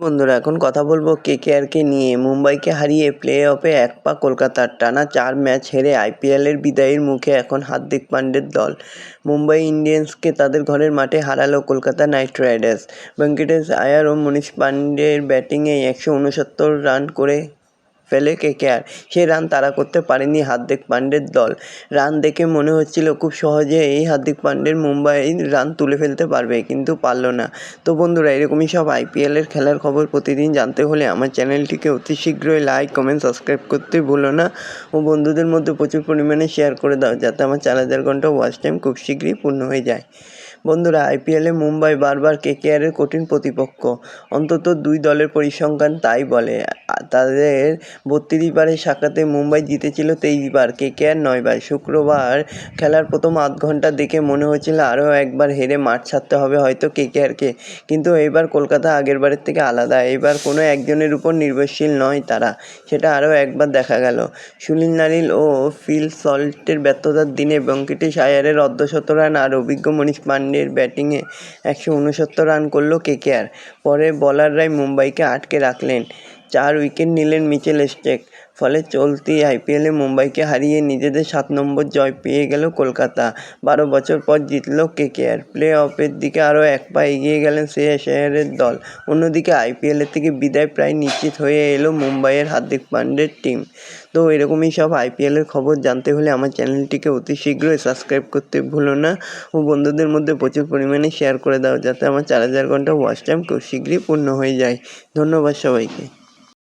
বন্ধুরা, এখন কথা বলবো কেকেআরকে নিয়ে। মুম্বাইকে হারিয়ে প্লে অফে এক পা কলকাতার। টানা 4 ম্যাচ হেরে আইপিএলের বিদায়ের মুখে এখন হার্দিক পান্ডের দল। মুম্বাই ইন্ডিয়ান্সকে তাদের ঘরের মাঠে হারালো কলকাতা নাইট রাইডার্স। ভেঙ্কটেশ আয়ার ও মনীষ পান্ডের ব্যাটিংয়ে 169 রান করে ফেলে কেকেআর। সে রান তাড়া করতে পারেনি হার্দিক পান্ডের দল। রান দেখে মনে হচ্ছিল খুব সহজে এই হার্দিক পান্ডের মুম্বাই রান তুলে ফেলতে পারবে, কিন্তু পারল না। তো বন্ধুরা, এরকমই সব আইপিএলের খেলার খবর প্রতিদিন জানতে হলে আমার চ্যানেলটিকে অতি শীঘ্রই লাইক, কমেন্ট, সাবস্ক্রাইব করতে ভুলো না ও বন্ধুদের মধ্যে প্রচুর পরিমাণে শেয়ার করে দাও, যাতে আমার 4000 ঘন্টা ওয়াচ টাইম খুব শীঘ্রই পূর্ণ হয়ে যায়। বন্ধুরা, আইপিএলে মুম্বাই বারবার কেকেআরের কঠিন প্রতিপক্ষ। অন্তত 2 দলের পরিসংখ্যান তাই বলে। তাদের 32 বারের সাক্ষাতে মুম্বাই জিতেছিল 23 বার, কেকেআর 9 বার। শুক্রবার খেলার প্রথম আধ ঘন্টা দেখে মনে হচ্ছিল আরও একবার হেরে মাঠ ছাড়তে হবে হয়তো কেকেআরকে। কিন্তু এবার কলকাতা আগেরবারের থেকে আলাদা। এবার কোনো একজনের উপর নির্ভরশীল নয় তারা, সেটা আরও একবার দেখা গেল। সুনীল নারিন ও ফিল সল্টের ব্যর্থতার দিনে ভেঙ্কটেশ আয়ারের অর্ধশত রান আর অভিজ্ঞ মনীষ পান্ডের ব্যাটিংয়ে 169 রান করল কেকেআর। পরে বোলাররাই মুম্বাইকে আটকে রাখলেন। 4 উইকেট নিলেন মিচেল স্টার্ক। ফলে চলতি আইপিএলে মুম্বাইকে হারিয়ে নিজেদের 7 নম্বর জয় পেয়ে গেল কলকাতা। 12 বছর পর জিতল কেকেআর। প্লে অফের দিকে আরও এক পা এগিয়ে গেলেন শ্রেয়াস আয়ারের দল। অন্যদিকে আইপিএলের থেকে বিদায় প্রায় নিশ্চিত হয়ে এলো মুম্বাইয়ের হার্দিক পান্ডের টিম। তো এরকমই সব আইপিএলের খবর জানতে হলে আমার চ্যানেলটিকে অতি শীঘ্রই সাবস্ক্রাইব করতে ভুলো না ও বন্ধুদের মধ্যে প্রচুর পরিমাণে শেয়ার করে দাও, যাতে আমার 4000 ঘন্টা ওয়াচ টাইম খুব শীঘ্রই পূর্ণ হয়ে যায়। ধন্যবাদ সবাইকে।